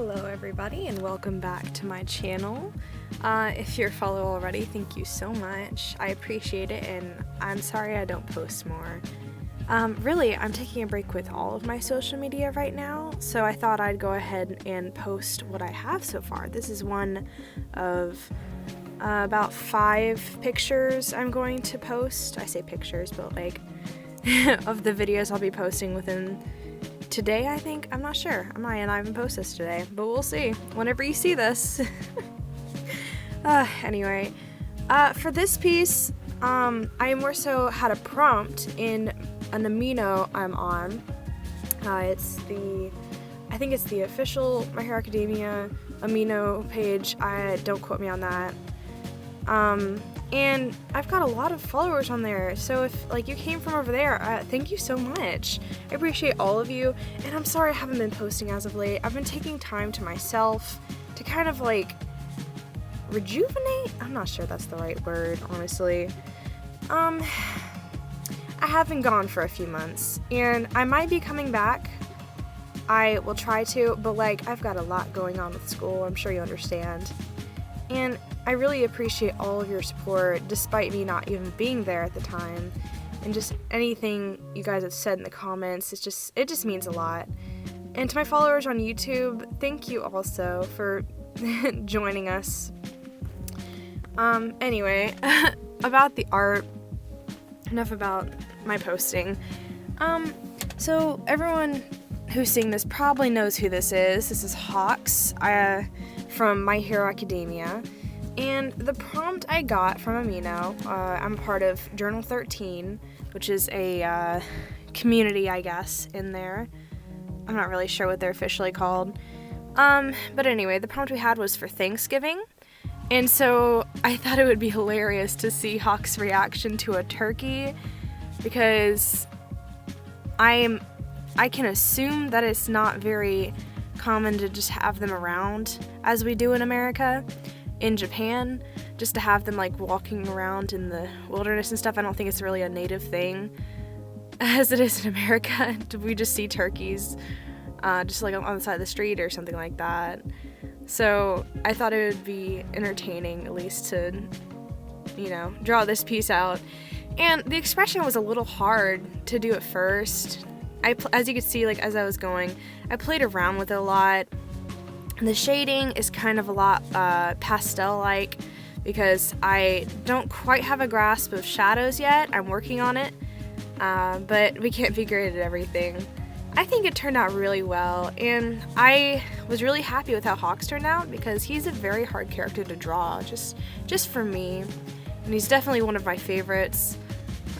Hello everybody and welcome back to my channel. If you're a follower already, thank you so much. I appreciate it and I'm sorry I don't post more. Really, I'm taking a break with all of my social media right now, so I thought I'd go ahead and post what I have so far. This is one of about 5 pictures I'm going to post. I say pictures, but like of the videos I'll be posting within today, I think. I'm not sure. I haven't posted this today, but we'll see whenever you see this. Anyway, for this piece, I more so had a prompt in an Amino I'm on. I think it's the official My Hero Academia Amino page. Don't quote me on that. And I've got a lot of followers on there, so if like you came from over there, thank you so much. I appreciate all of you, and I'm sorry I haven't been posting as of late. I've been taking time to myself to kind of like rejuvenate. I'm not sure that's the right word, honestly. I have been gone for a few months, and I might be coming back. I will try to, but like I've got a lot going on with school, I'm sure you understand. And I really appreciate all of your support, despite me not even being there at the time, and just anything you guys have said in the comments. It just means a lot. And to my followers on YouTube, thank you also for joining us. Anyway, about the art, enough about my posting. So everyone who's seeing this probably knows who this is. This is Hawks from My Hero Academia. And the prompt I got from Amino, I'm part of Journal 13, which is a community, I guess, in there. I'm not really sure what they're officially called. But anyway, the prompt we had was for Thanksgiving. And so I thought it would be hilarious to see Hawk's reaction to a turkey, because I can assume that it's not very common to just have them around as we do in America. In Japan, just to have them like walking around in the wilderness and stuff, I don't think it's really a native thing as it is in America. We just see turkeys just like on the side of the street or something like that. So I thought it would be entertaining at least to, draw this piece out. And the expression was a little hard to do at first. As you could see, like as I was going, I played around with it a lot. The shading is kind of a lot pastel-like, because I don't quite have a grasp of shadows yet. I'm working on it, but we can't be great at everything. I think it turned out really well, and I was really happy with how Hawks turned out, because he's a very hard character to draw, just for me, and he's definitely one of my favorites.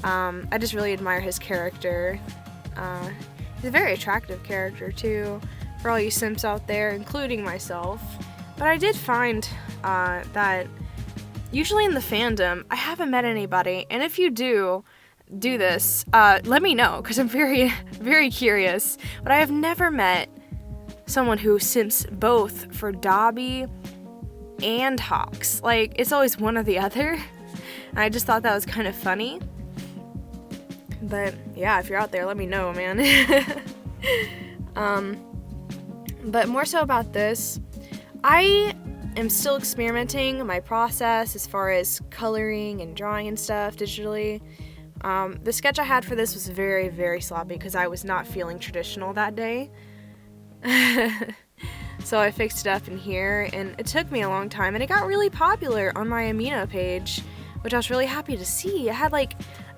I just really admire his character. He's a very attractive character, too, for all you simps out there, including myself. But I did find that usually in the fandom, I haven't met anybody, and if you do this, let me know, because I'm very, very curious. But I have never met someone who simps both for Dobby and Hawks. Like, it's always one or the other, and I just thought that was kind of funny. But yeah, if you're out there, let me know, man. But more so about this, I am still experimenting my process as far as coloring and drawing and stuff digitally. The sketch I had for this was very, very sloppy because I was not feeling traditional that day. So I fixed it up in here, and it took me a long time, and it got really popular on my Amino page, which I was really happy to see. It had like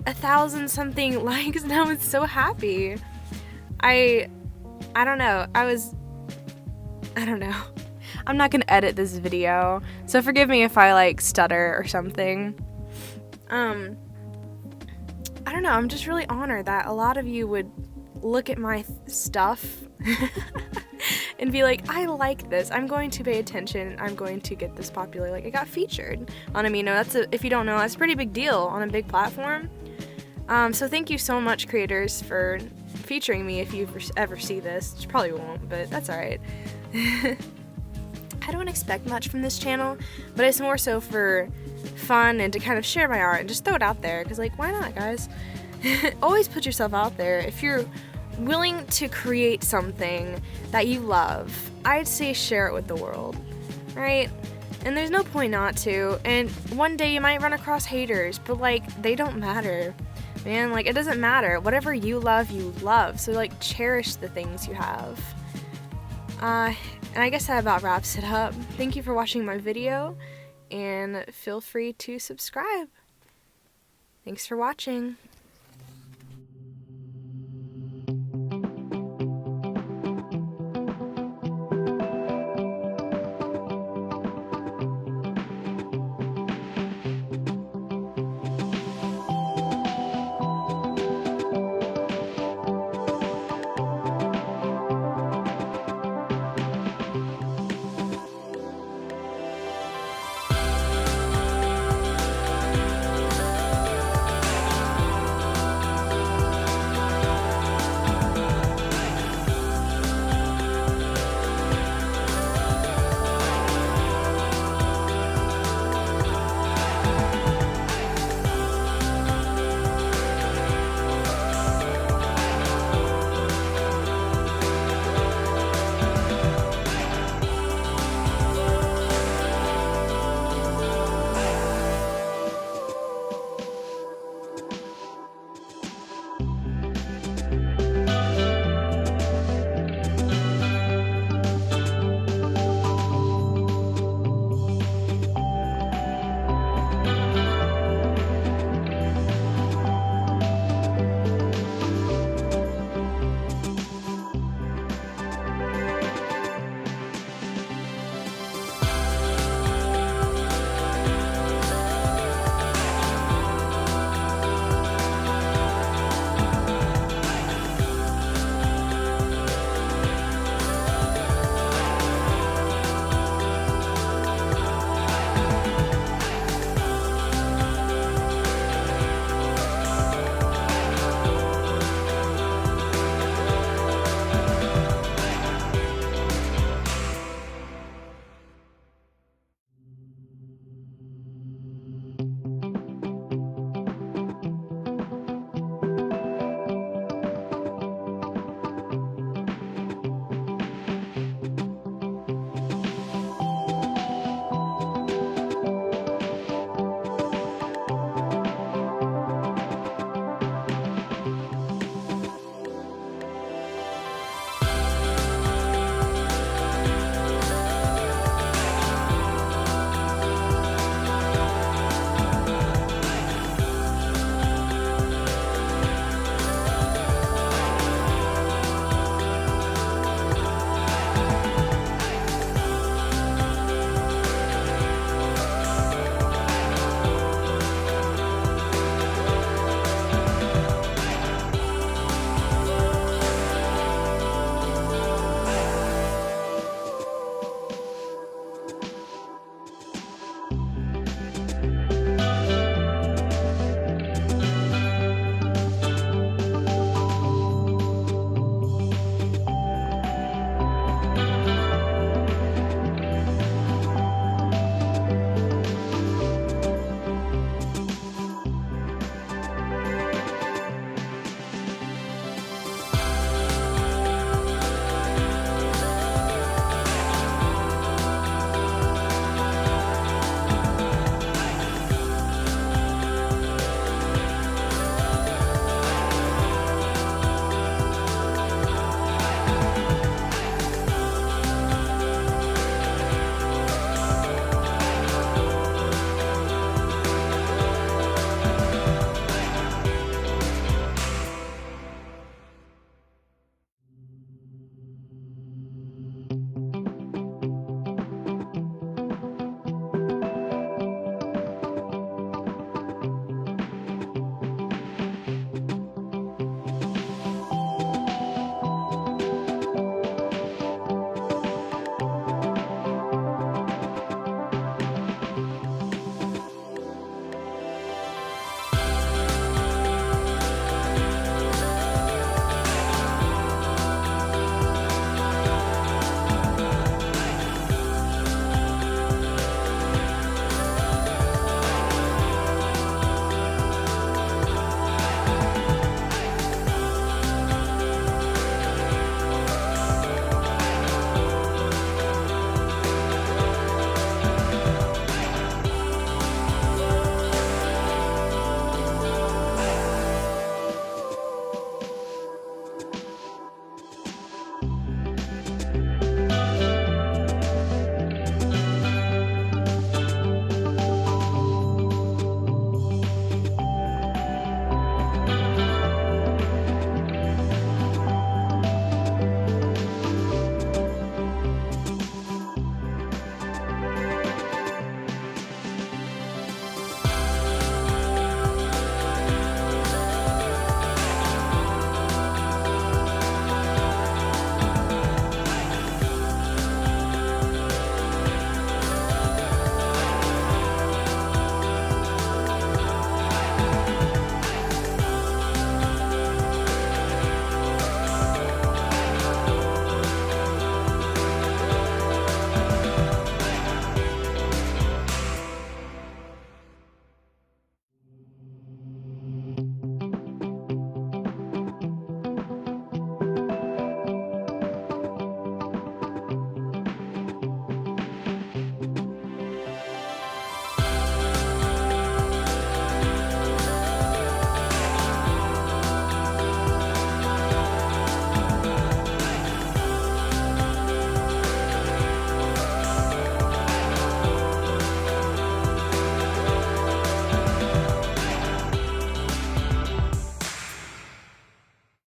1,000 something likes, and I was so happy. I don't know. I don't know. I'm not gonna edit this video, so forgive me if I like stutter or something. I don't know, I'm just really honored that a lot of you would look at my stuff and be like, I like this, I'm going to pay attention, I'm going to get this popular. Like, I got featured on Amino. If you don't know, that's a pretty big deal on a big platform. So thank you so much, creators, for featuring me. If you ever see this, which you probably won't, but that's alright. I don't expect much from this channel, but it's more so for fun and to kind of share my art and just throw it out there, because like, why not, guys? Always put yourself out there. If you're willing to create something that you love, I'd say share it with the world, right? And there's no point not to. And one day you might run across haters, but like, they don't matter. Man, like, it doesn't matter. Whatever you love, you love. So like, cherish the things you have. And I guess that about wraps it up. Thank you for watching my video, and feel free to subscribe. Thanks for watching.